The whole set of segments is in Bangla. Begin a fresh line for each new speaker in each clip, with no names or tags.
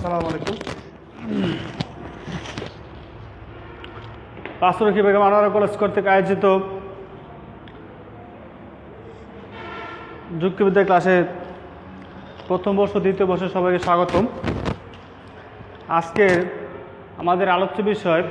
আসসালামু আলাইকুম। পাঁচরক্ষী বেগম আনোয়ারা কলেজ কর্তৃক আয়োজিত যুক্তিবিদ্যা ক্লাসে প্রথম বর্ষ দ্বিতীয় বর্ষে সবাইকে স্বাগতম। আজকের আমাদের আলোচ্য বিষয়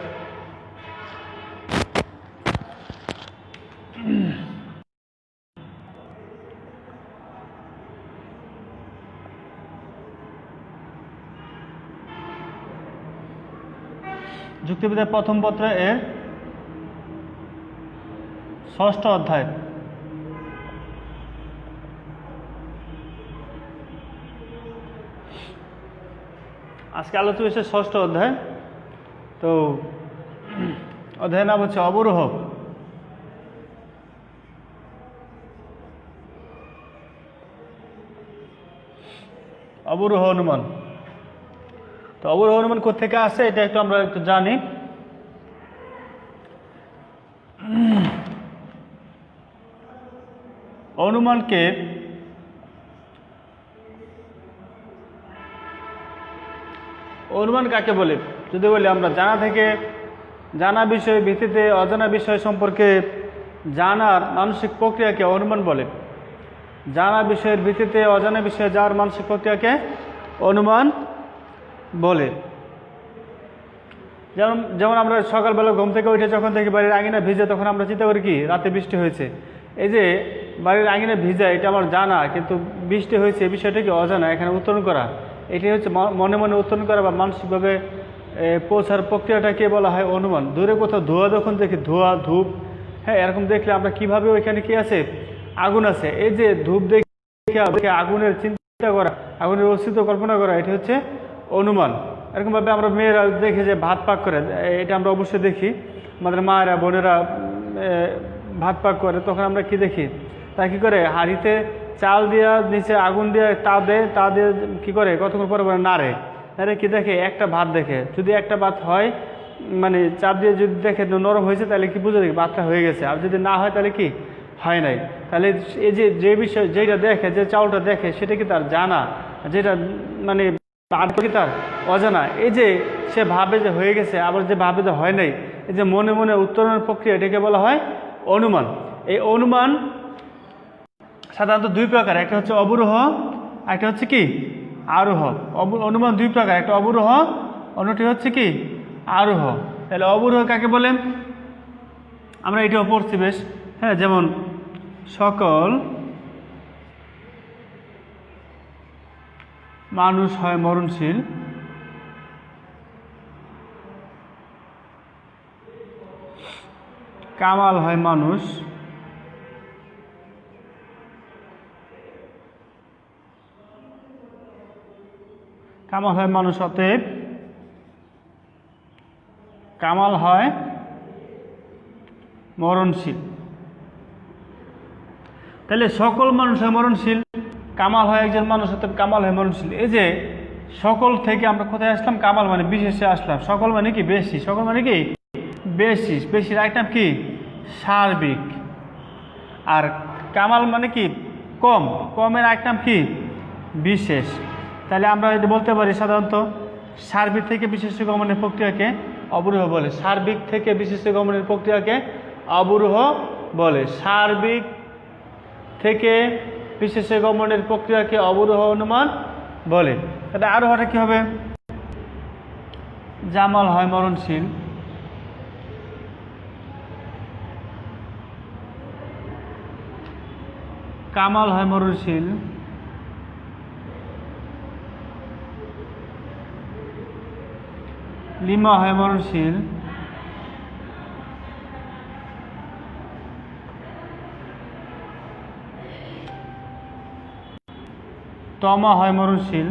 যুক্তিবিদ্যার প্রথম পত্রে এর ৬ষ্ঠ অধ্যায়। আজকে আলোচ্য বিষয় ৬ষ্ঠ অধ্যায়। তো অধ্যায়ের নাম হচ্ছে অবরোহ। অবরোহ অনুমান। তো অবরোহ অনুমান কোত্থেকে আসে এটা আমরা একটু জানি। অনুমান কাকে বলে? যদি বলি আমরা জানা বিষয় ভিত্তিতে অজানা বিষয় সম্পর্কে জানার মানসিক প্রক্রিয়াকে অনুমান বলে। জানা বিষয়ের ভিত্তিতে অজানা বিষয়ে যার মানসিক প্রক্রিয়াকে অনুমান বলে। যেমন আমরা সকালবেলা ঘুম থেকে উঠে যখন দেখি বাড়ির আঙিনা ভিজে, তখন আমরা চিন্তা করি কি রাতে বৃষ্টি হয়েছে। এই যে বাড়ির আঙিনা ভিজা, এটা আমার জানা, কিন্তু বৃষ্টি হয়েছে এই বিষয়টা কি অজানা। এখানে উত্তরণ করা, এটাই হচ্ছে মনে মনে উত্তরণ করা বা মানসিকভাবে পৌঁছার প্রক্রিয়াটাকে বলা হয় অনুমান। দূরে কোথাও ধোঁয়া যখন দেখি, ধোঁয়া ধূপ, হ্যাঁ, এরকম দেখলে আমরা কিভাবে ওইখানে কি আছে, আগুন আছে, এই যে ধূপ দেখে আগুনের চিন্তা করা, আগুনের অস্তিত্ব কল্পনা করা, এটি হচ্ছে অনুমান। এরকমভাবে আমরা মেয়েরা দেখে যে ভাত পাক করে, এটা আমরা অবশ্যই দেখি। আমাদের মায়েরা বোনেরা ভাত পাক করে, তখন আমরা কি দেখি, তা কী করে হাঁড়িতে চাল দেওয়া, নিচে আগুন দিয়ে তা দিয়ে কী করে কতক্ষণ পরে নাড়ে কি দেখে, একটা ভাত দেখে। যদি একটা ভাত হয়, মানে চাপ দিয়ে যদি দেখে নরম হয়েছে, তাহলে কি বুঝে দেখি ভাতটা হয়ে গেছে। আর যদি না হয় তাহলে কি হয় নাই। তাহলে এই যে বিষয় যেটা দেখে, যে চাউলটা দেখে, সেটা কি তার জানা, যেটা মানে কি তার অজানা। এই যে সে ভাবে যে হয়ে গেছে, আবার যে ভাবে যে হয় নাই, এই যে মনে মনে উত্তরণের প্রক্রিয়া, এটাকে বলা হয় অনুমান। এই অনুমান সাধারণত দুই প্রকার, একটা হচ্ছে অবরোহ, একটা হচ্ছে কি আরোহ। অনুমান দুই প্রকার, একটা অবরোহ, অন্যটি হচ্ছে কি আরোহ। তাহলে অবরোহ কাকে বলে? আমরা এটাও পড়ছি বেশ, হ্যাঁ। যেমন সকল মানুষ হয় মরণশীল, কামাল হয় মানুষ, কামাল হয় মানুষ, অতএব কামাল হয় মরণশীল। তাহলে সকল মানুষ হয় মরণশীল, কামাল হয় একজন মানুষ, অতএব কামাল হয় মরণশীল। এই যে সকল থেকে আমরা কোথায় আসলাম? কামাল মানে বিশেষে আসলাম। সকল মানে কি বেশি, সকল মানে কি বেশি, বেশির একটা কি সার্বিক। আর কামাল মানে কি কম, কমের একটা কি বিশেষ। তাহলে আমরা যদি বলতে পারি সাধারণত সার্বিক থেকে বিশেষ গমনের প্রক্রিয়াকে অবরোহ বলে। সার্বিক থেকে বিশেষ গমনের প্রক্রিয়াকে অবরোহ বলে। সার্বিক থেকে বিশেষ গমনের প্রক্রিয়াকে অবরোহ অনুমান বলে। তাহলে আরোহটা কি হবে? জামাল হয় মরণশীল, কামাল হয় মরণশীল, লিমা হয় মরণশীল, তমা হয় মরণশীল,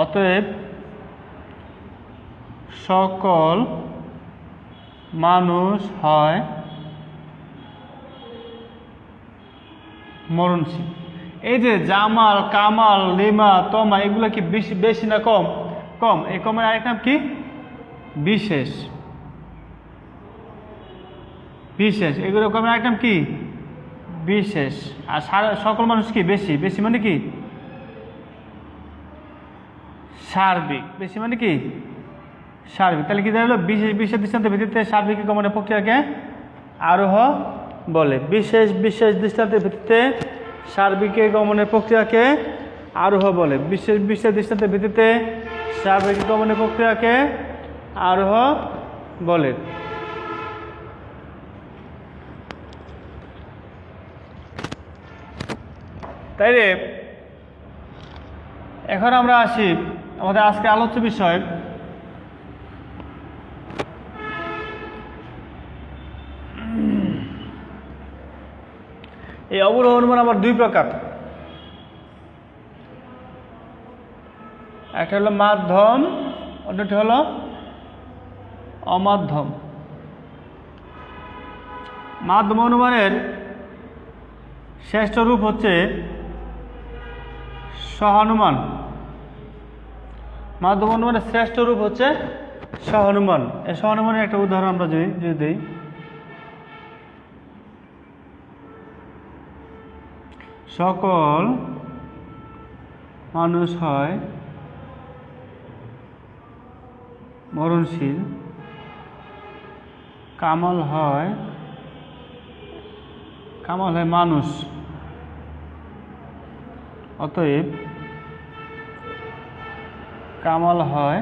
অতএব সকল মানুষ হয় মরণশীল। এই যে জামাল, কামাল, লিমা, তমা, এগুলো কি বেশি না কম? কম। এই কমের আরেক নাম কি বিশেষ। বিশেষ, এগুলো কমের আরেক নাম কি বিশেষ। আর সকল মানুষ কি বেশি, বেশি মানে কি সার্বিক, বেশি মানে কি সার্বিক। তাহলে কি দাঁড়ালো, বিশেষ বিশেষ দৃষ্টান্তের ভিত্তিতে সার্বিক গমনের প্রক্রিয়াকে আরোহ বলে। বিশেষ বিশেষ দৃষ্টান্তের ভিত্তিতে সার্বিক গমনের প্রক্রিয়াকে আরোহ বলে। বিশেষ বিশেষ দৃষ্টান্তের ভিত্তিতে সার্বিক গমনের প্রক্রিয়াকে আরোহ বলে। তাইলে এখন আমরা আসি আমাদের আজকে আলোচ্য বিষয়, এই অবরোহ অনুমান আবার দুই প্রকার। একটা হলো মাধ্যম, অন্যটি হলো অমাধ্যম। মাধ্যম অনুমানের শ্রেষ্ঠ রূপ হচ্ছে সহানুমান। মাধ্যম অনুমানের শ্রেষ্ঠ রূপ হচ্ছে সহানুমান। এই সহানুমানের একটা উদাহরণ আমরা যদি দিই, সকল মানুষ হয় মরণশীল, কামাল হয় মানুষ, অতএব কামাল হয়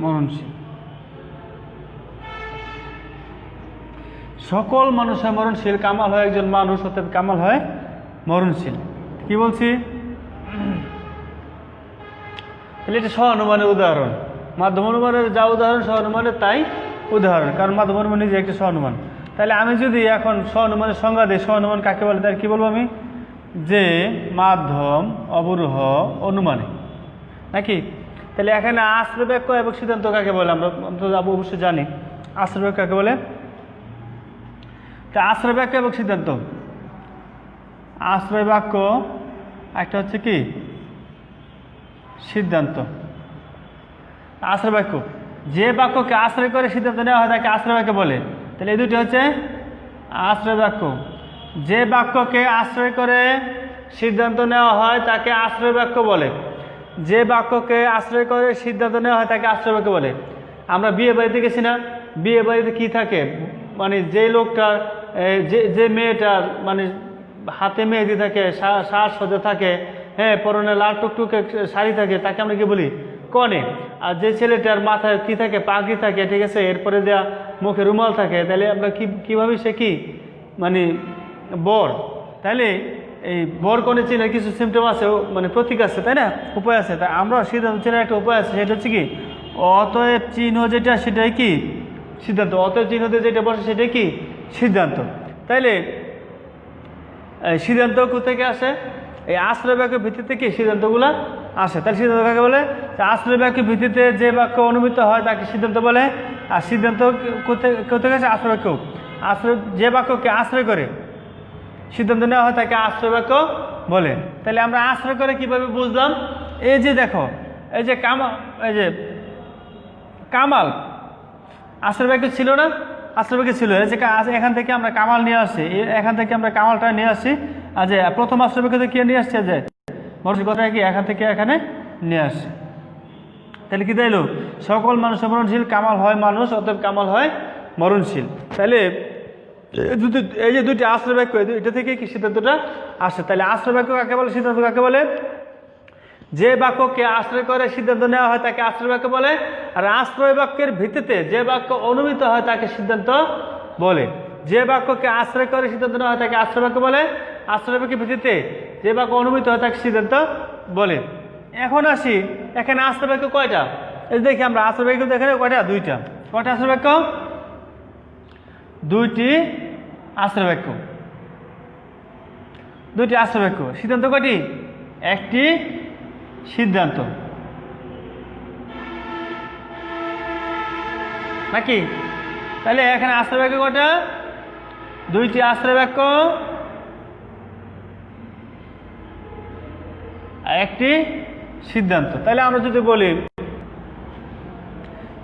মরণশীল। সকল মানুষ হয় মরণশীল, কামাল হয় একজন মানুষ, অতএব কামাল হয় মরণশীল। কি বলছি, তাহলে এটা সহানুমানের উদাহরণ। মাধ্যম অনুমানের যা উদাহরণ সহানুমানের তাই উদাহরণ, কারণ মাধ্যম অনুমান নিজে একটা সহানুমান। তাহলে আমি যদি এখন সহানুমানের সংজ্ঞা দিই, সহানুমান কাকে বলে, তাহলে কি বলবো আমি, যে মাধ্যম অবরোহ অনুমানে, নাকি? তাহলে এখানে আশ্রয় বাক্য এবং সিদ্ধান্ত কাকে বলে আমরা অবশ্যই জানি। আশ্রয় বাক্য কাকে বলে? তা আশ্রয় বাক্য এবং সিদ্ধান্ত, আশ্রয় বাক্য একটা হচ্ছে কি সিদ্ধান্ত। আশ্রয় বাক্য, যে বাক্যকে আশ্রয় করে সিদ্ধান্ত নেওয়া হয় তাকে আশ্রয় বাক্য বলে। তাহলে এই দুটি হচ্ছে আশ্রয় বাক্য। যে বাক্যকে আশ্রয় করে সিদ্ধান্ত নেওয়া হয় তাকে আশ্রয় বাক্য বলে। যে বাক্যকে আশ্রয় করে সিদ্ধান্ত নেওয়া হয় তাকে আশ্রয় বাক্য বলে। আমরা বিয়ে বাড়িতে গেছি না, বিয়ে বাড়িতে কী থাকে, মানে যে লোকটা যে মেয়েটার মানে হাতে মেহেদি থাকে, সাজসজ্জা থাকে, হ্যাঁ, পরনে লাল টুকটুকে শাড়ি থাকে, তাকে আমরা কি বলি, কনে। আর যে ছেলেটার মাথায় কী থাকে, পাগড়ি থাকে, ঠিক আছে, এরপরে যা মুখে রুমাল থাকে, তাহলে আমরা কীভাবে সে কি মানে বর। তাহলে এই বর কনে চিনার কিছু সিমটম আছে, মানে প্রতীক আছে, তাই না, উপায় আছে। তাই আমরা সিদ্ধান্ত চেনার একটা উপায় আছে, সেটা হচ্ছে কি অতএব চিহ্ন যেটা সেটাই কি সিদ্ধান্ত। অতএব চিহ্নতে যেটা বসে সেটাই কি সিদ্ধান্ত। তাইলে সিদ্ধান্ত কোথেকে আসে? এই আশ্রয় বাক্যের ভিত্তিতে কি সিদ্ধান্তগুলো আসে। তাহলে সিদ্ধান্ত কাকে বলে? আশ্রয় বাক্যের ভিত্তিতে যে বাক্য অনুমিত হয় তাকে সিদ্ধান্ত বলে। আর সিদ্ধান্ত কোথেকে আসে? আশ্রয় বাক্য। আশ্রয়, যে বাক্যকে আশ্রয় করে সিদ্ধান্ত নেওয়া হয় তাকে আশ্রয় বাক্য বলে। তাহলে আমরা আশ্রয় করে কিভাবে বুঝলাম? এই যে দেখো, এই যে এই যে কামাল আশ্রয় বাক্য ছিল না, আশ্রয় বাক্য ছিল। এই যে এখান থেকে আমরা কামাল নিয়ে আসছি, এখান থেকে আমরা কামালটা নিয়ে আসছি। আর যে প্রথম আশ্রয় বাক্য থেকে নিয়ে আসছে যে মরণশীল কথা কি এখান থেকে এখানে নিয়ে আসছে। তাহলে কি তাইলো, সকল মানুষ মরণশীল, কামাল হয় মানুষ, অতএব কামাল হয় মরণশীল। তাহলে এই যে দুটি আশ্রয় বাক্য, এটা থেকে কি সিদ্ধান্তটা আসে। তাহলে আশ্রয় বাক্য কাকে বলে, সিদ্ধান্ত কাকে বলে? যে বাক্যকে আশ্রয় করে সিদ্ধান্ত নেওয়া হয় তাকে আশ্রয় বাক্য বলে। আর আশ্রয় বাক্যের ভিত্তিতে যে বাক্য অনুমিত হয় তাকে সিদ্ধান্ত বলে। যে বাক্যকে আশ্রয় করে সিদ্ধান্ত নেওয়া হয় তাকে আশ্রয় বাক্য বলে। আশ্রয় বাক্যের ভিত্তিতে যে বাক্য অনুমিত হয় তাকে সিদ্ধান্ত বলে। এখন আসি, এখানে আশ্রয় বাক্য কয়টা? এই দেখি আমরা আশ্রয় বাক্য দেখে কয়টা? দুইটা। কয়টা আশ্রয় বাক্য? দুইটি আশ্রয় বাক্য, দুইটি আশ্রয় বাক্য। সিদ্ধান্ত কয়টি? একটি সিদ্ধান্ত, নাকি? তাহলে এখানে আশ্রয় বাক্য কয়টা? দুইটি আশ্রয় বাক্য, একটি সিদ্ধান্ত। তাহলে আমরা যদি বলি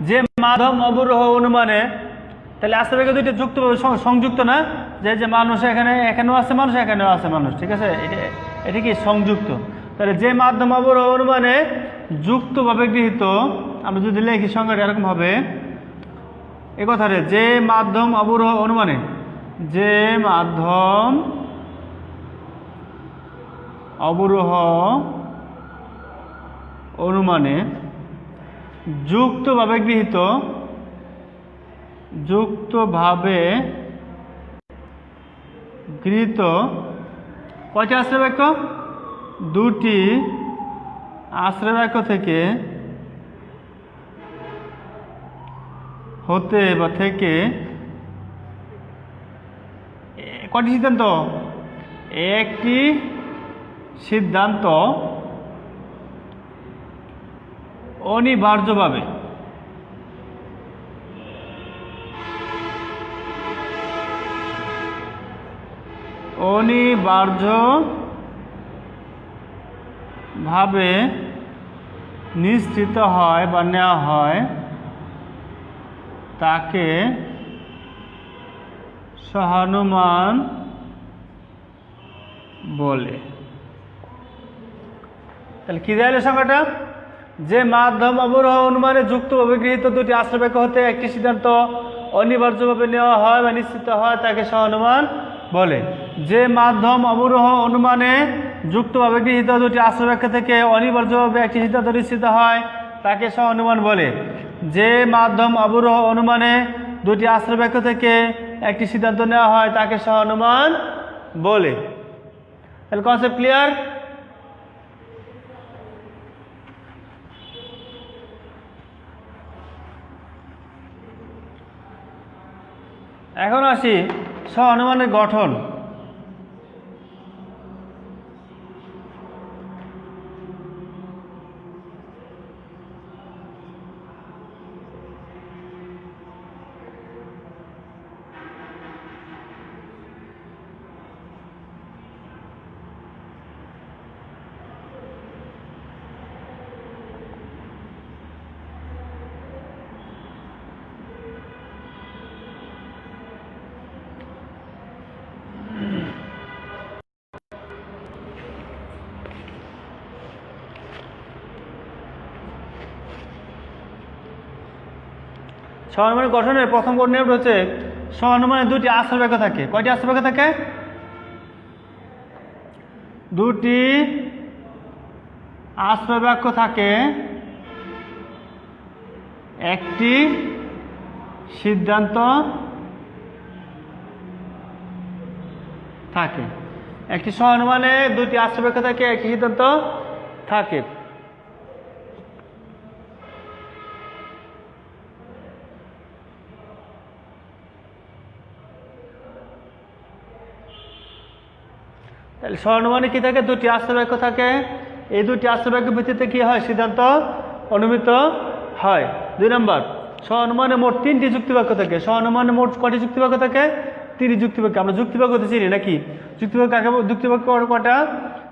যে মাধ্যম অবরোহ অনুমানে, তাহলে আশ্রয় বাক্য দুইটা যুক্ত সংযুক্ত না, যে মানুষ এখানেও আছে মানুষ, এখানেও আছে মানুষ, ঠিক আছে, এটা কি সংযুক্ত। তাহলে যে মাধ্যম অবরোহ অনুমানে যুক্তভাবে গৃহীত, আমরা যদি লিখি সংজ্ঞাটা এরকম হবে এ কথারে, যে মাধ্যম অবরোহ অনুমানে, যে মাধ্যম অবরোহ অনুমানে যুক্তভাবে গৃহীত, কয়টি আশ্রয় বাক্য? দুটি আশ্রয় বাক্য থেকে হতে বা থেকে কয়টি সিদ্ধান্ত? একটি সিদ্ধান্ত অনিবার্যভাবে নিশ্চিত হয় বা নেওয়া হয় তাকে সহানুমান বলে। তাহলে কি দাঁড়ালো সংখ্যাটা? যে মাধ্যম অবরোহ অনুমানে যুক্তভাবে গৃহীত দুটি আশ্রয় বাক্য হতে একটি সিদ্ধান্ত অনিবার্যভাবে নেওয়া হয় বা নিশ্চিত হয় তাকে সহানুমান বলে। যে মাধ্যম অবরোহ অনুমানে যুক্তভাবে গৃহীত দুটি আশ্রয় বাক্য থেকে অনিবার্যভাবে একটি সিদ্ধান্ত নিশ্চিত হয় তাকে সহানুমান বলে। যে মাধ্যম অবরোহ অনুমানে দুটি আশ্রয় বাক্য থেকে একটি সিদ্ধান্ত নেওয়া হয় তাকে সহানুমান বলে। তাহলে কনসেপ্ট ক্লিয়ার? এখন আসি সহানুমানের গঠন। সহানুমানের গঠনের প্রথম নিয়মটা হচ্ছে সহানুমানের দুটি আশ্রয় বাক্য থাকে। কয়টি আশ্রয় বাক্য থাকে? দুটি আশ্রয় বাক্য থাকে, একটি সিদ্ধান্ত থাকে। একটি সহানুমানে দুটি আশ্রয় বাক্য থাকে, একটি সিদ্ধান্ত থাকে। তাহলে সহানুমানে কি থাকে? দুটি আশ্রয় বাক্য থাকে। এই দুটি আশ্রয় বাক্যের ভিত্তিতে কি হয়? সিদ্ধান্ত অনুমিত হয়। 2 নম্বর, সহানুমানে মোট 3টি যুক্তিবাক্য থাকে। সহানুমানে মোট কয়টি যুক্তিবাক্য থাকে? 3টি যুক্তিবাক্য। আমরা যুক্তিবাক্য তো চিনি নাকি? যুক্তিবাক্য কটা?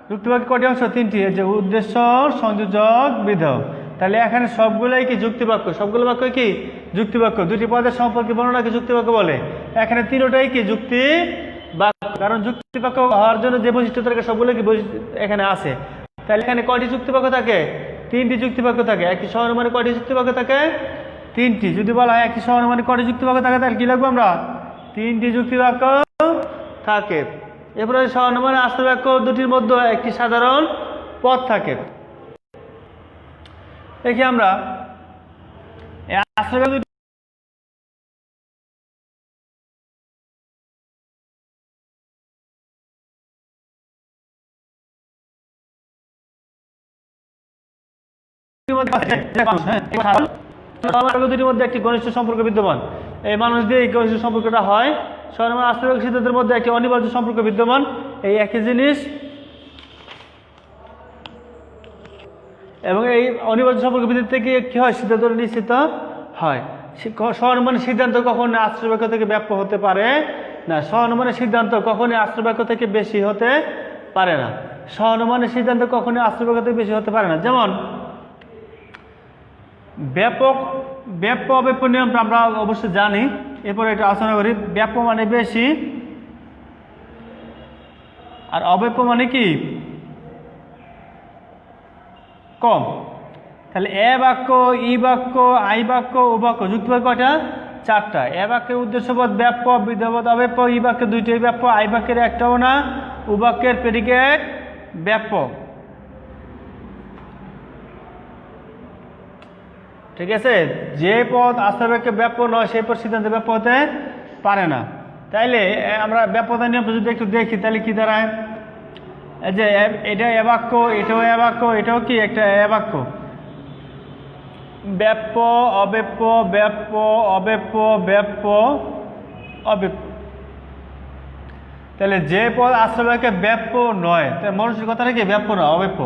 যুক্তিবাক্য কয়টি অংশ? 3টি। যে উদ্দেশ্য, সংযোজক, বিধেয়। তাহলে এখানে সবগুলোই কি যুক্তিবাক্য? সবগুলো বাক্য কি যুক্তিবাক্য? দুটি পদের সম্পর্কে বর্ণনাকে যুক্তিবাক্য বলে। এখানে তিনটাই কি যুক্তি বাক্য, কারণ যুক্তিবাক্য হওয়ার জন্য যে বৈশিষ্ট্য থাকে সবগুলো কি এখানে আছে। তাহলে এখানে কয়টি যুক্তিবাক্য থাকে? 3টি যুক্তিবাক্য থাকে। একটি সহানুমানে কয়টি যুক্তিবাক্য থাকে? 3টি। যদি বলা হয় একটি সহানুমানে কয়টি যুক্তিবাক্য থাকে, তাহলে কি লিখবো আমরা? 3টি যুক্তিবাক্য থাকে। এরপরে সহানুমানের আশ্রয় বাক্য দুটির মধ্যে একটি সাধারণ পদ থাকে। দেখি আমরা আশ্রয় বাক্য দুটির মধ্যে একটি ঘনিষ্ঠ সম্পর্ক বিদ্যমান। এই মানুষ দিয়ে এই ঘনিষ্ঠ সম্পর্কটা হয়। সহানুমানের আশ্রয় বাক্য সিদ্ধান্তের মধ্যে একটি অনিবার্য সম্পর্ক বিদ্যমান। এই একই জিনিস, এবং এই অনিবার্য সম্পর্ক ভিত্তিতে থেকে কি হয়? সিদ্ধান্ত নিশ্চিত হয়। সহানুমানের সিদ্ধান্ত কখনো আশ্রয় বাক্য থেকে ব্যাপ্য হতে পারে না। সহানুমানের সিদ্ধান্ত কখনোই আশ্রয় বাক্য থেকে বেশি হতে পারে না। সহানুমানের সিদ্ধান্ত কখনোই আশ্রয় বাক্য থেকে বেশি হতে পারে না। যেমন ব্যাপ্য অব্যাপ্য নিয়মটা আমরা অবশ্যই জানি, এরপরে এটা আলোচনা করি। ব্যাপ্য মানে বেশি, আর অব্যাপ্য মানে কি? কম। তাহলে এ বাক্য, ই বাক্য, আই বাক্য, ও বাক্য যুক্ত বাক্য কয়টা? 4টা। এ বাক্যের উদ্দেশ্যপদ ব্যাপ্য, বিধেয়পদ অব্যাপ্য, ই বাক্যের 2টাই ব্যাপ্য, আই বাক্যের 1টাও না, ও বাক্যের প্রেডিকেট ব্যাপ্য। ঠিক আছে, যে পদ আশ্রয় বাক্যে ব্যাপ্য নয় সেই পদ সিদ্ধান্তে ব্যাপ্য হতে পারে না। তাইলে আমরা ব্যাপ্যতার নিয়ম যদি একটু দেখি তাহলে কি দাঁড়ায়? এই যে এটা এ বাক্য, এটাও এ বাক্য, এটাও কি একটা এ বাক্য। ব্যাপ্য, অব্যাপ্য, ব্যাপ্য, অব্যাপ্য, ব্যাপ্য, অব্যাপ্য। তাহলে যে পদ আশ্রয় বাক্যে ব্যাপ্য নয়, তাই মনুষ্যের কথাটা কি ব্যাপ্য না, অব্যাপ্য।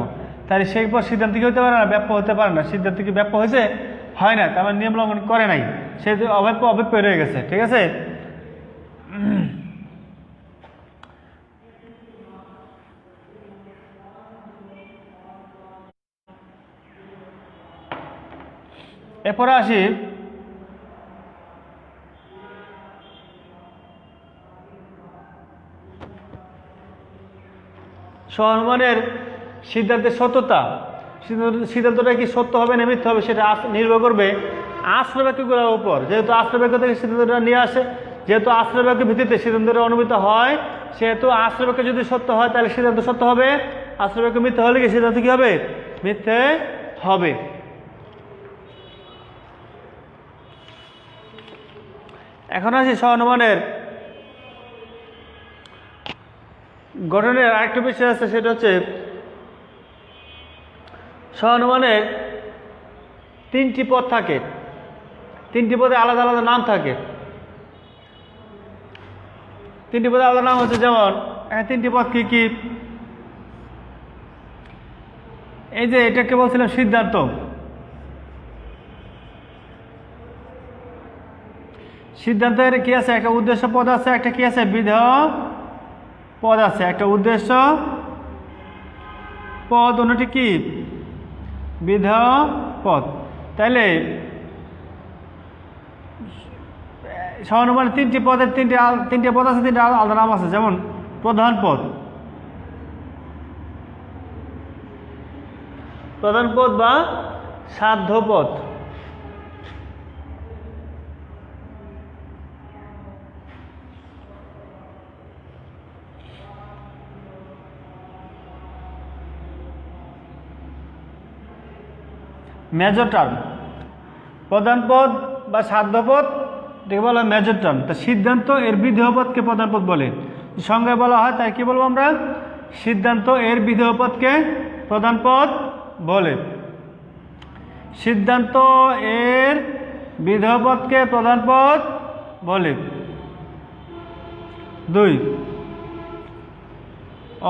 তাহলে সেই পদ সিদ্ধান্ত কি হতে পারে না? ব্যাপ্য হতে পারে না। সিদ্ধান্ত কি ব্যাপ্য হয়েছে? হয় না, তার মানে নিয়ম লঙ্ঘন করে নাই, সে অব্যাপ্য অব্যাপ্য রয়ে গেছে। ঠিক আছে, এরপরে আসি সহানুমানের সিদ্ধান্তের সত্যতা। সিদ্ধান্তটা কি সত্য হবে না মিথ্যা হবে সেটা নির্ভর করবে আশ্রয় বাক্যগুলোর উপর। যেহেতু আশ্রয় বাক্য থেকে সিদ্ধান্তটা নিয়ে আসে, যেহেতু আশ্রয় বাক্যের ভিত্তিতে সিদ্ধান্তটা অনুমিত হয়, সেহেতু আশ্রয় বাক্য যদি সত্য হয় তাহলে সিদ্ধান্ত সত্য হবে, আশ্রয় বাক্য মিথ্যা হলে কি সিদ্ধান্ত কি হবে? মিথ্যে হবে। এখন আসি সহানুমানের গঠনের আরেকটা বিষয় আছে, সেটা হচ্ছে সহানুমানের 3টি পদ থাকে, 3টি পদে আলাদা আলাদা নাম থাকে। 3টি পদে আলাদা নাম হচ্ছে, যেমন 3টি পদ কি কি? এই যে এটাকে বলছিলাম সিদ্ধান্ত। সিদ্ধান্তের কি আছে? একটা উদ্দেশ্য পদ আছে, একটা কি আছে? বিধেয় পদ আছে। একটা উদ্দেশ্য পদ, অন্যটি কি? বিধেয় পদ। তাইলে সহানুমানের 3টি পদের 3টে পদ আছে, 3টে আলাদা নাম আছে। যেমন প্রধান পদ, প্রধান পদ বা সাধ্য পদ। মেজর টার্ম, প্রধান পদ বা সাধ্য পদ এটাকে বলা হয় মেজর টার্ম। তা সিদ্ধান্ত এর বিধেয় পদকে প্রধান পদ বলে। সংজ্ঞায় বলা হয়, তাই কি বলবো আমরা? সিদ্ধান্ত এর বিধেয় পদকে প্রধান পদ বলে। সিদ্ধান্ত এর বিধেয় পদকে প্রধান পদ বলে। 2,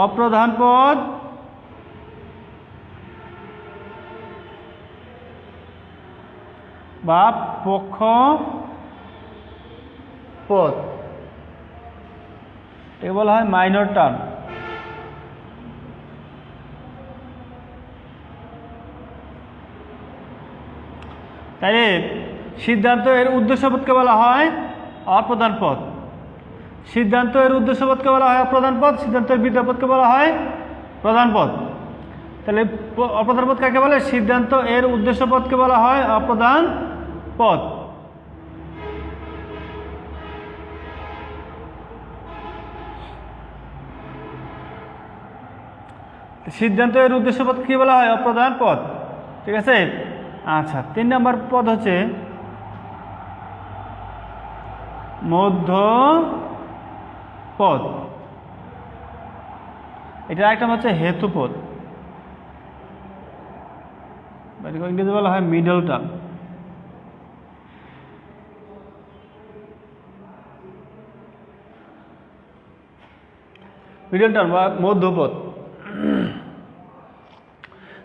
অপ্রধান পদ বা পক্ষ পদ, একে বলা হয় মাইনর টার্ম। তাই সিদ্ধান্ত এর উদ্দেশ্য পদকে বলা হয় অপ্রধান পদ। সিদ্ধান্ত এর উদ্দেশ্য পদকে বলা হয় অপ্রধান পদ, সিদ্ধান্তের বিধেয় পদকে বলা হয় প্রধান পদ। তাহলে অপ্রধান পদ কাকে বলে? সিদ্ধান্ত এর উদ্দেশ্য পদকে বলা হয় অপ্রধান পদ। সিদ্ধান্ত এর উদ্দেশ্য পদ কি বলা হয়? অপ্রধান পদ। ঠিক আছে, আচ্ছা। 3 নম্বর পদ হচ্ছে মধ্য পদ। এটা একটা হচ্ছে হেতু পদ, ইংরেজি বলা হয় মিডল টার্ম। মিডল টার্ম বা মধ্যপদ।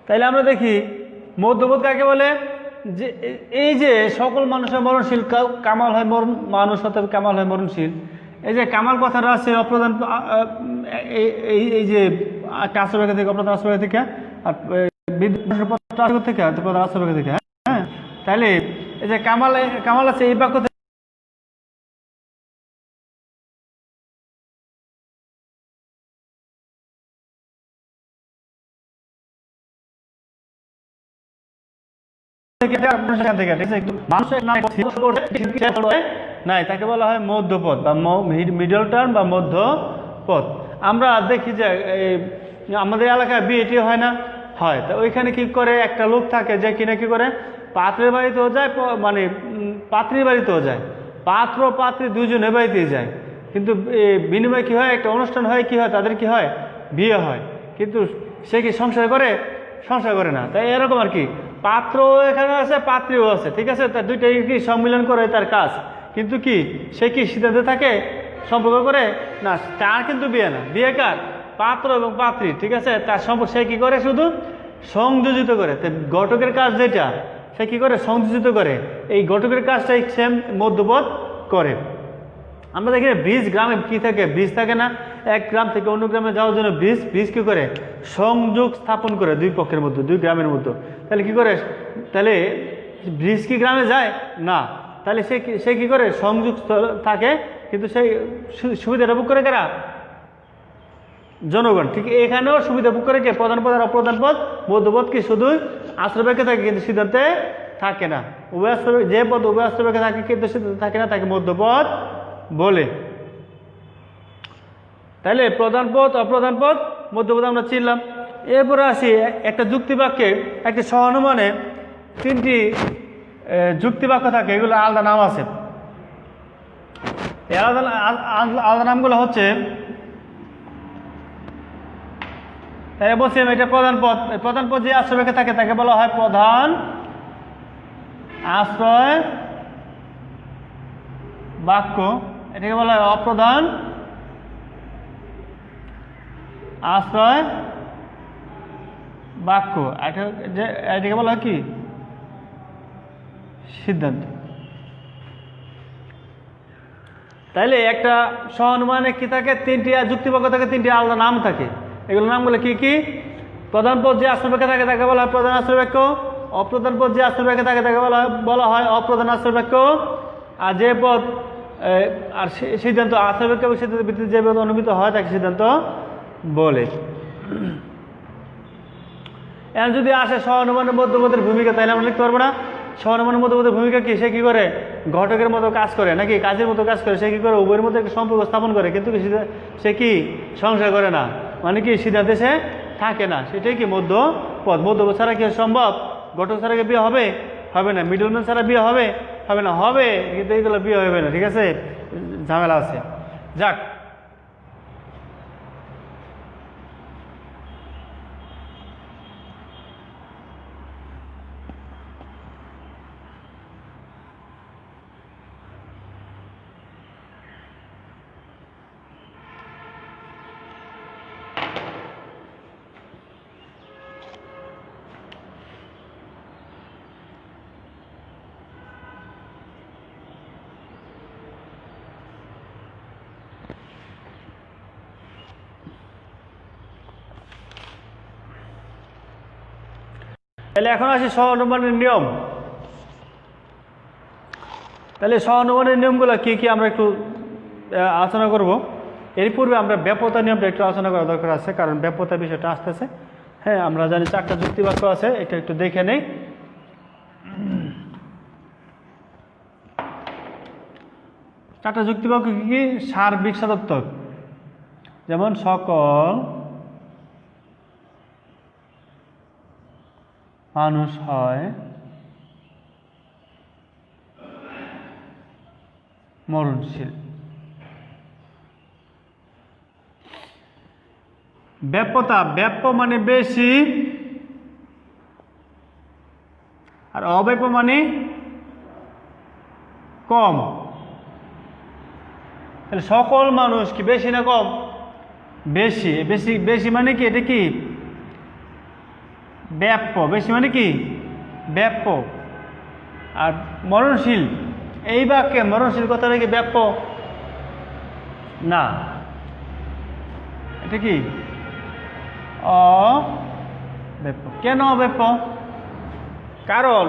তাইলে আমরা দেখি মধ্যপদ কাকে বলে? যে এই যে সকল মানুষের মরণশীল, কামাল হয় মানুষ হতে কামাল হয় মরণশীল। এই যে কামাল কথাটা আছে অপ্রধান, এই যে একটা আশ্রয় থেকে অপ্রধান আশ্রয় থেকে, আর থেকে প্রধান আশ্রয় থেকে। হ্যাঁ, তাইলে এই যে কামাল আছে এই বাক্য থেকে সেখান থেকে, ঠিক আছে, মানুষের নাই, তাকে বলা হয় মধ্যপথ বা মিডল টার্ম বা মধ্যপথ। আমরা দেখি যে আমাদের এলাকায় বিয়েটি হয় না, হয়, তো ওইখানে কি করে একটা লোক থাকে যে কিনা কি করে পাত্রের বাড়িতেও যায়, মানে পাত্রীর বাড়িতেও যায়, পাত্র পাত্রী দুজনের বাড়িতেই যায়, কিন্তু বিনিময়ে কি হয়, একটা অনুষ্ঠান হয়, কি হয়, তাদের কি হয়, বিয়ে হয়, কিন্তু সে কি সংসার করে, সংসার করে না। তাই এরকম আর কি, পাত্র এখানে আছে, পাত্রীও আছে, ঠিক আছে, তার দুইটাই কি সম্মিলন করে তার কাজ, কিন্তু কি সে কি সিদ্ধান্তে থাকে, সম্পর্ক করে না, তার কিন্তু বিয়ে না, বিয়ে কার, পাত্র এবং পাত্রী, ঠিক আছে, তার সম্পর্ক সে কি করে, শুধু সংযোজিত করে। তো ঘটকের কাজ যেটা, সে কি করে, সংযোজিত করে, এই ঘটকের কাজটাই সেম মধ্যপথ করে। আমরা দেখি ব্রিজ, গ্রামে কি থাকে, ব্রিজ থাকে না, এক গ্রাম থেকে অন্য গ্রামে যাওয়ার জন্য ব্রিজ কি করে, সংযোগ স্থাপন করে দুই পক্ষের মধ্যে, দুই গ্রামের মধ্যে। তাহলে কি করে, তাহলে ব্রিজ কি গ্রামে যায় না, তাহলে সে কি করে, সংযোগ থাকে, কিন্তু সেই সুবিধাটা ভোগ করে কারা, জনগণ। ঠিক এখানেও সুবিধা ভোগ করে কে, প্রধান পদ আর অপ্রধান পদ, মধ্যপদ কি শুধু আশ্রয়কে থাকে, কিন্তু সিদ্ধান্তে থাকে না। উভয় আশ্রয়, যে পদ উভয় আশ্রয়কে থাকে কিন্তু সিদ্ধান্তে থাকে না, তাকে মধ্যপদ বলে। তাহলে প্রধান পদ, অপ্রধান পদ, মধ্যপদ আমরা চিনলাম। এরপরে আসি একটা যুক্তিবাক্যে, একটা সহানুমানে তিনটি যুক্তিবাক্য থাকে, এগুলো আলাদা নাম আছে। আলাদা নামগুলো হচ্ছে, তাই বলছি এটা প্রধান পদ। প্রধান পদ যে আশ্রয়কে থাকে তাকে বলা হয় প্রধান আশ্রয় বাক্য, এটাকে বলা হয় অপ্রধান আশ্রয় বাক্য, এটাকে বলা হয় কি, সিদ্ধান্ত। তাইলে একটা সহানুমানে কি থাকে, তিনটি যুক্তিবাক্য থাকে, তিনটি আলাদা নাম থাকে। এগুলোর নামগুলো কি কি, প্রধান পদ যে আশ্রয় বাক্যে থাকে তাকে বলা হয় প্রধান আশ্রয় বাক্য, অপ্রধান পদ যে আশ্রয় বাক্যে থাকে তাকে বলা হয় অপ্রধান আশ্রয় বাক্য, আর যে পদ আর সিদ্ধান্ত আশ্রয় বাক্য এবং সিদ্ধান্তের ভিত্তিতে যে পদ অনুমিত হয় তাকে সিদ্ধান্ত বলে। এখন যদি আসে সহানুমানের মধ্যপদের ভূমিকা, তাহলে আমরা লিখতে পারবো না। সহানুমানের মধ্যপদের ভূমিকা কি, সে কি করে, ঘটকের মতো কাজ করে, নাকি কাজের মতো কাজ করে, সে কি করে, উভয়ের মধ্যে একটা সম্পর্ক স্থাপন করে, কিন্তু সে কি সংসার করে না, মানে কি সিদ্ধান্তে সে থাকে না, সেটাই কি মধ্যপদ। মধ্যপদ ছাড়া কি সম্ভব, ঘটক ছাড়া কি বিয়ে হবে, হবে না, মিডলম্যান ছাড়া বিয়ে হবে, হবে না, হবে কিন্তু এইগুলো বিয়ে হবে না, ঠিক আছে, ঝামেলা আছে। যাক, তাহলে এখন আসি সহানুমানের নিয়ম। তাহলে সহানুমানের নিয়মগুলো কি কি আমরা একটু আলোচনা করব। এর পূর্বে আমরা ব্যাপ্যতা নিয়মটা একটু আলোচনা করা দরকার আছে, কারণ ব্যাপ্যতা বিষয়টা আসতেছে। হ্যাঁ, আমরা জানি 4টা যুক্তিবাক্য আছে, এটা একটু দেখে নেই। 4টা যুক্তিবাক্য কি কি, সার্বিক সদর্থক, যেমন সকল মানুষ হয় মরণশীল। ব্যাপ্যতা, ব্যাপ্য মানে বেশি, আর অব্যাপ্য মানে কম। তাহলে সকল মানুষ কি বেশি না কম, বেশি। বেশি বেশি মানে কি, এটা কি ব্যাপ্য, বেশি মানে কি ব্যাপ্য। আর মরণশীল, এই বাক্যে মরণশীল কথাটা কি ব্যাপ্য না, এটা কি অব্যাপ্য। কেন অব্যাপ্য, কারণ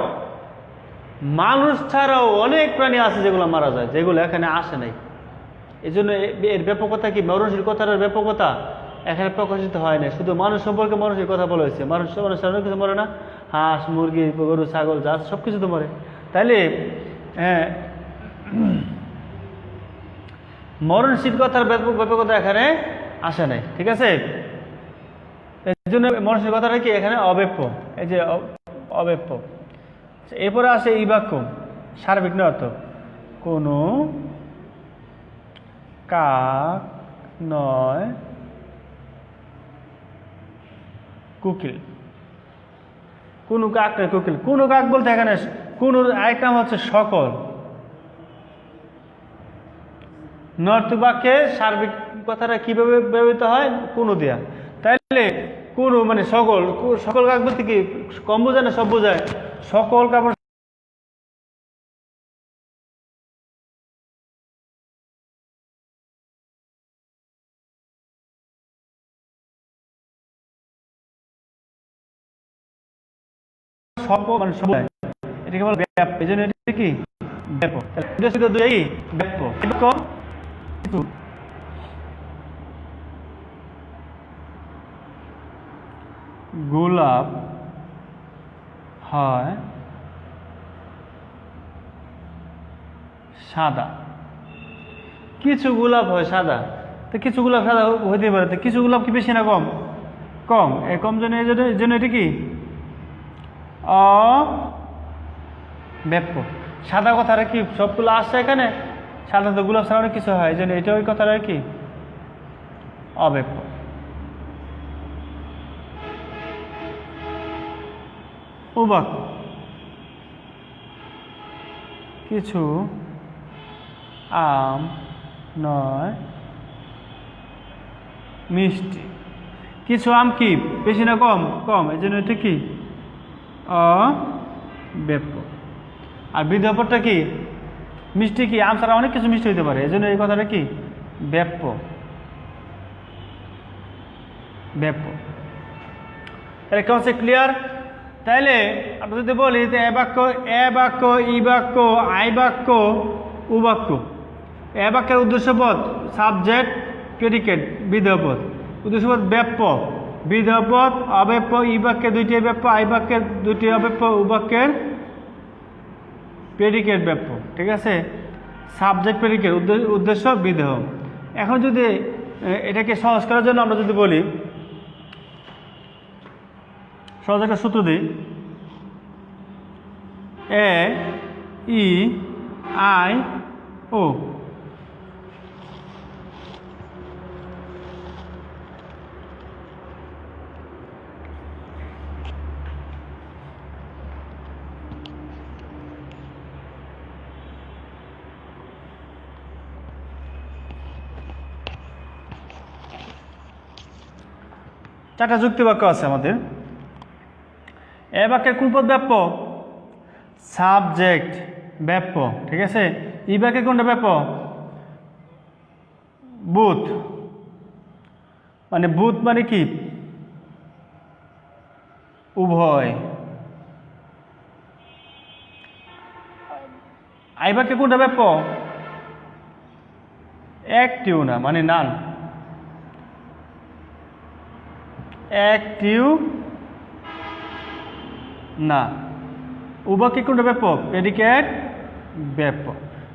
মানুষ ছাড়াও অনেক প্রাণী আছে যেগুলো মারা যায়, যেগুলো এখানে আসে নাই। এই জন্য এর ব্যাপকতা কি, মরণশীল কথাটার ব্যাপকতা এখানে প্রকাশিত হয় না। শুধু মানুষ সম্পর্কে মানুষের কথা বলা হয়েছে, মানুষ অনেক কিছু মরে না, হাঁস মুরগি গরু ছাগল যা সব কিছু তো মরে। তাইলে মরণশীল কথার ব্যাপকতা এখানে আসে নাই, ঠিক আছে। এই জন্য মরণশীল কথাটা কি এখানে অব্যাপ্য, এই যে অব্যাপ্য। এরপরে আসে এই বাক্য সার্বিক অর্থ, কোনো কাক নয় কোকিল, কোনো কাক নয় কোকিল। কোনো কাক বলতে এখানে কোনোর আরেক নাম হচ্ছে সকল। নর্তক বাক্যে সার্বিক কথাটা কিভাবে ব্যবহৃত হয়, কোনো দেয়া। তাইলে কোনো মানে সকল, সকল কাক বলতে কি কম বোঝায় না সব বোঝায়? সকল কাপড় সকল মানে সব, এটাকে বলে ব্যাপ। এই জন্য এটা কি ব্যাপক। ব্যাপক গোলাপ হয় সাদা, কিছু গোলাপ হয় সাদা। তো কিছু গোলাপ সাদা হইতে পারে, তো কিছু গোলাপ কি বেশি না কম? কম। এই কম জন্য এই জন্য এটা কি অব্যাপ্য। সাদা কথাটা কি সবগুলো আসছে এখানে? সাধারণত গোলাপ ছাড়া অনেক কিছু হয়, এই জন্য এটা ওই কথাটা কি অব্যাপ্য। উবাক্য, কিছু আম নয় মিষ্টি। কিছু আম কি বেশি না কম? কম। এই জন্য এটা কি অব্যাপ্য। আর বিধপরটা কি মিষ্টি, কি আম ছাড়া অনেক কিছু মিষ্টি হইতে পারে, এই জন্য এই কথাটা কি ব্যাপ্য। ব্যাপ্য। তাহলে কনসেপ্ট ক্লিয়ার? তাইলে আমরা যদি বলি যে এ বাক্য, এ বাক্য, ই বাক্য, আই বাক্য, উ বাক্য। এ বাক্যের উদ্দেশ্যপদ সাবজেক্ট প্রেডিকেট বিধেয়পদ। উদ্দেশ্যপদ ব্যাপ্য, বিধেয়পদ অব্যাপ্য। ই বাক্যের দুইটি ব্যাপ্য, আই বাক্যের দুইটি অব্যাপ্য, উ বাক্যের প্রেডিকেট ব্যাপ্য, ঠিক আছে। সাবজেক্ট প্রেডিকেট, উদ্দেশ্য বিধেয়। এখন যদি এটাকে সহজ করার জন্য আমরা যদি বলি, সহজ একটা সূত্র দিই, এ ই আই ও। চারটা যুক্তি বাক্য আছে আমাদের। এ বাক্যের কোন পদ ব্যাপ্য? সাবজেক্ট ব্যাপ্য, ঠিক আছে। ই বাক্যের কোনটা ব্যাপ্য? বুথ, মানে বুথ মানে কি উভয়। আই বাক্যে কোনটা ব্যাপ্য? একটিও না, মানে নান, একটিও না। উবাক্যে কোনটা ব্যাপ্য? প্রেডিকেট ব্যাপ্য।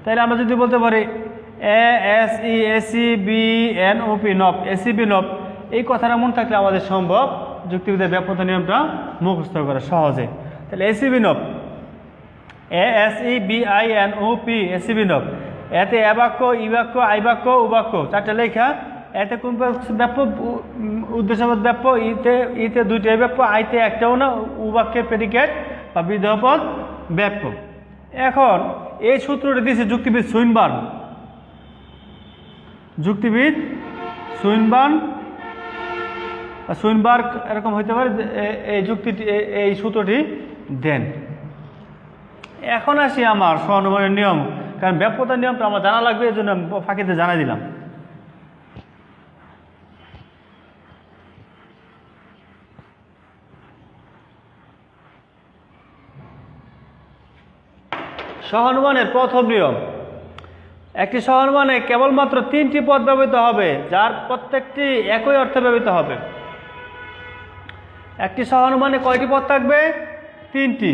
তাহলে আমরা যদি বলতে পারি A S E AC B N O P নব, এসি বি নব, এই কথাটা মনে থাকলে আমাদের সম্ভব যুক্তিবিদ্যার ব্যাপ্যতা নিয়মটা মুখস্থ করা সহজে। তাহলে এসি বি নব, A S E B I N O P, AC B নব। এতে এ বাক্য, ই বাক্য, আই বাক্য, উ বাক্য, চারটা লেখা। এতে কোন ব্যাপ্য? উদ্দেশ্যপদ ব্যাপ্য, ইতে দুইটাই ব্যাপ্য, আইতে একটাও না, উ বাক্যের প্রেডিকেট বা বিধেয়পদ ব্যাপ্য। এখন এই সূত্রটা দিয়েছে যুক্তিবিদ সুইনবার্ন। যুক্তিবিদ সুইনবার্গ এরকম হইতে পারে, এই যুক্তিটি, এই সূত্রটি দেন। এখন আসি আমার সহানুমানের নিয়ম, কারণ ব্যাপ্যতার নিয়মটা আমার জানা লাগবে, এই জন্য ফাঁকিতে জানাই দিলাম। সহানুমানের প্রথম নিয়ম, একটি সহানুমানে কেবলমাত্র তিনটি পদ ব্যবহৃত হবে, যার প্রত্যেকটি একই অর্থে ব্যবহৃত হবে। একটি সহানুমানে কয়টি পদ থাকবে? তিনটি।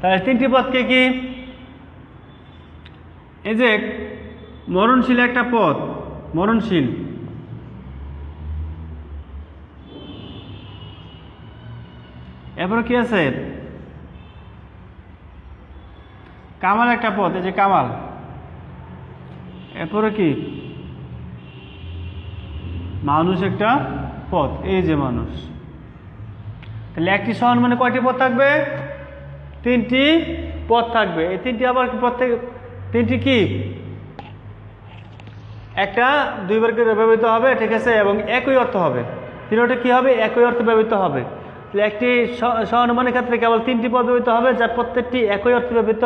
তাহলে তিনটি পদকে কি, এই যে মরণশীল একটা পদ, মরণশীল, এরপরে কি আছে কামাল একটা পদ, এই যে কামাল, এরপরে কি মানুষ একটা পদ, এই যে মানুষ। তাহলে একটি সমান মানে কয়টি পদ থাকবে, তিনটি পদ থাকবে। এই তিনটি আবার প্রত্যেক তিনটি কি একটা দুইবার করে ব্যবহৃত হবে, ঠিক আছে, এবং একই অর্থ হবে, তিনটা কি হবে একই অর্থে ব্যবহৃত হবে। তাহলে একটি সমানুমানের ক্ষেত্রে কেবল তিনটি পদ ব্যবহৃত হবে, যার প্রত্যেকটি একই অর্থে ব্যবহৃত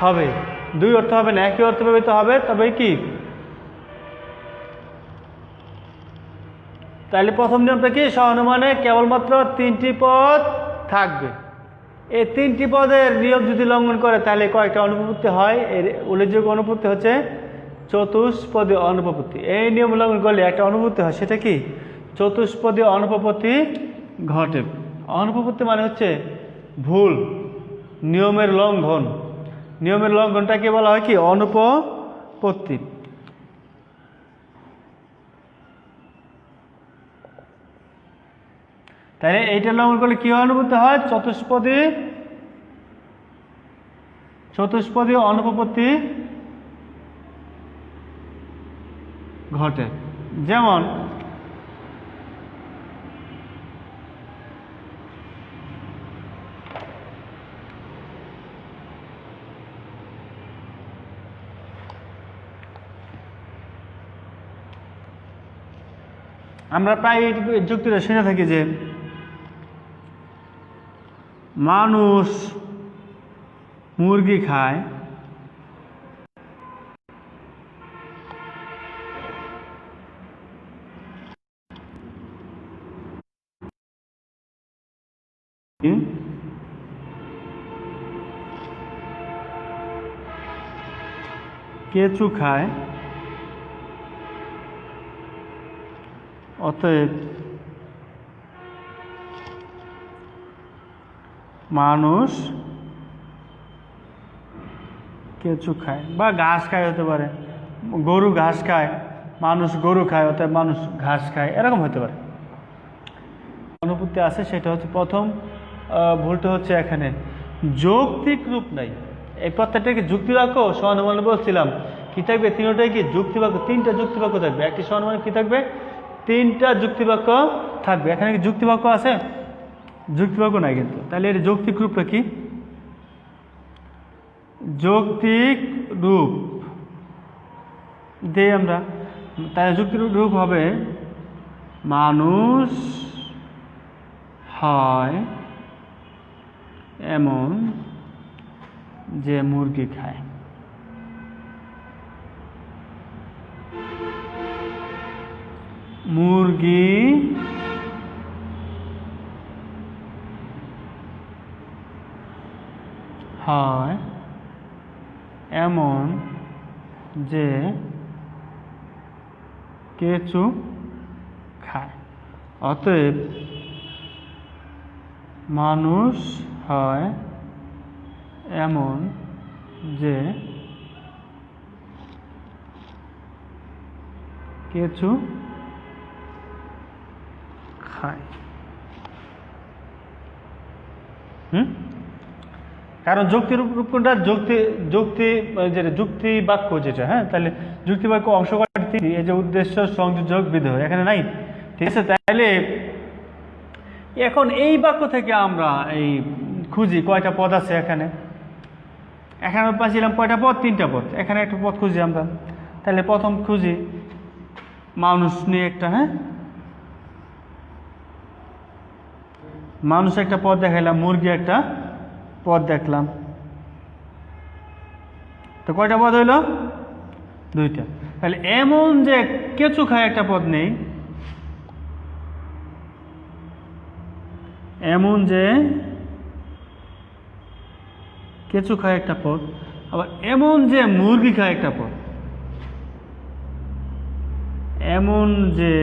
হবে, দুই অর্থ হবে না, একই অর্থে ব্যবহৃত হবে। তবে কি, তাহলে প্রথম নিয়মটা কি, সমানুমানে কেবলমাত্র তিনটি পদ থাকবে। এই তিনটি পদের নিয়ম যদি লঙ্ঘন করে তাহলে কয়েকটা অনুপপত্তি হয়। এর উল্লেখযোগ্য অনুপপত্তি হচ্ছে চতুষ্পদী অনুপপত্তি। এই নিয়ম লঙ্ঘন করলে একটা অনুপপত্তি হয়, সেটা কি চতুষ্পদী অনুপপত্তি ঘটে। অনুপপত্তি মানে হচ্ছে ভুল, নিয়মের লঙ্ঘন। নিয়মের লঙ্ঘনটাকে বলা হয় কি অনুপপত্তি। তাহলে এইটা লঙ্ঘন করলে কি অনুপপত্তি হয়, চতুষ্পদী অনুপপত্তি ঘটে। যেমন আমরা প্রায় এই যুক্তিটা শুনে থাকি যে মানুষ মুরগি খায়, কেঁচু খায়, অতএব মানুষ কেঁচু খায়, বা ঘাস খায় হতে পারে, গরু ঘাস খায়, মানুষ গরু খায়, অতএব মানুষ ঘাস খায়, এরকম হতে পারে। অনুপত্তি আছে, সেটা হচ্ছে প্রথম ভুলটা হচ্ছে এখানে যৌক্তিক রূপ নাই। এই প্রত্যেকটাকে যুক্তিবাক্য সমানুমানে বলছিলাম কি থাকবে, তিনটাই কি যুক্তিবাক্য, তিনটা যুক্তিবাক্য থাকবে। একটি সমানুমানে কি থাকবে, তিনটা যুক্তিবাক্য থাকবে। এখানে কি যুক্তিবাক্য আছে, যুক্তিবাক্য নাই কিন্তু। তাহলে এর যৌক্তিক রূপটা কি, যৌক্তিক রূপ দেই আমরা। তাহলে যৌক্তিক রূপ হবে মানুষ হয় এমন যে মুরগি খায়। মুরগি হয় এমন যে কেঁচু খায়, অতএব মানুষ হয় এমন যে কেঁচু খায়। কারণ যুক্তি রূপ কোনটা, যুক্তি যেটা যুক্তি বাক্য যেটা, হ্যাঁ, তাহলে যুক্তি বাক্য অংশ কয়টি, এই যে উদ্দেশ্য, সংযোজক, বিধেয় এখানে নাই, ঠিক আছে। তাহলে এখন এই বাক্য থেকে আমরা এই খুঁজি কয়টা পদ আছে এখানে। এখানে পাচ্ছিলাম কয়টা পদ, তিনটা পদ। এখানে একটা পদ খুঁজি আমরা, তাহলে প্রথম খুঁজি মানুষ নিয়ে একটা, হ্যাঁ, মানুষ একটা পদ দেখাইলাম, মুরগি একটা পদ দেখলাম। তো কয়টা পদ হইল? দুইটা। তাহলে এমন যে কেঁচু খায় একটা পদ নেই, এমন যে কেঁচু খায় একটা পদ, আবার এমন যে মুরগি খায় একটা পদ, এমন যে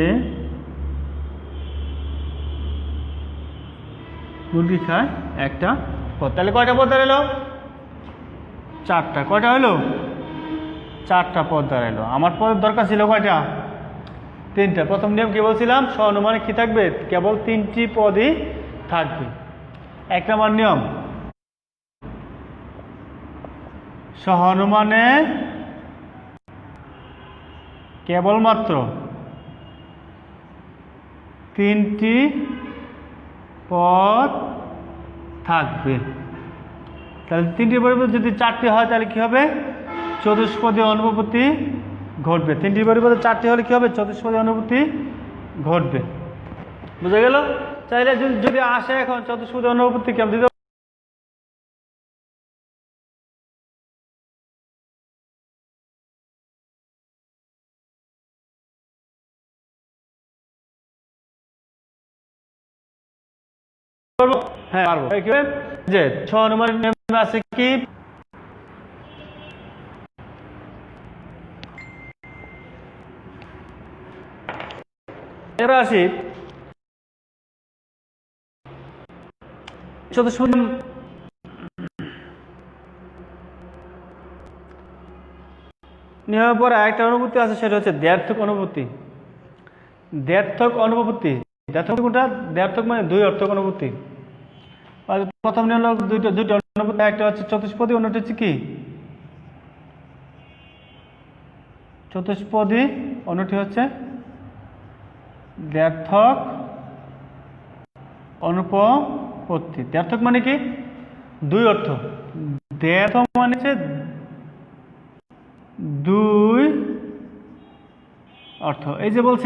মুরগি খায় একটা পদ। তাহলে কয়টা পদ দাঁড়ালো? চারটা। কয়টা হলো? চারটা পদ দাঁড়ালো। আমার পদের দরকার ছিল কয়টা? তিনটা। প্রথম নিয়ম কি বলছিলাম? সহানুমানিক কি থাকবে? কেবল তিনটি পদই থাকবে। এক নম্বর নিয়ম, সহানুমানে কেবলমাত্র তিনটি পদ থাকবে। তাহলে তিনটি পরিবর্তে যদি চারটি হয় তাহলে কি হবে? চতুষ্পদী অনুপপত্তি ঘটবে। তিনটি পরিবর্তে চারটি হলে কি হবে? চতুষ্পদী অনুপপত্তি ঘটবে। বুঝা গেল? চাইলে যদি আসে এখন চতুষ্পদী অনুপপত্তি কেমন দিতে পারবো? হ্যাঁ পারবো। কি হবে? যে সহানুমানিক নিয়মে আছে কি? এবার আসি চতুষ্পদী নিয়মের পরে আরেকটা অনুভূতি আছে, সেটা হচ্ছে দ্ব্যর্থক অনুভূতি। দ্ব্যর্থক অনুভূতি, দ্ব্যর্থক কোনটা? দ্ব্যর্থক মানে দুই অর্থক অনুভূতি। প্রথম নিয়ম হলো দুইটা অনুভূতি, একটা হচ্ছে চতুষ্পদী, অন্যটা হচ্ছে কি? চতুষ্পদী, অন্যটি হচ্ছে দ্ব্যর্থক অনুপপত্তি। দ্ব্যর্থক মানে কি? দুই অর্থ। দ্ব্যর্থক মানে হচ্ছে দুই অর্থ। এই যে বলছি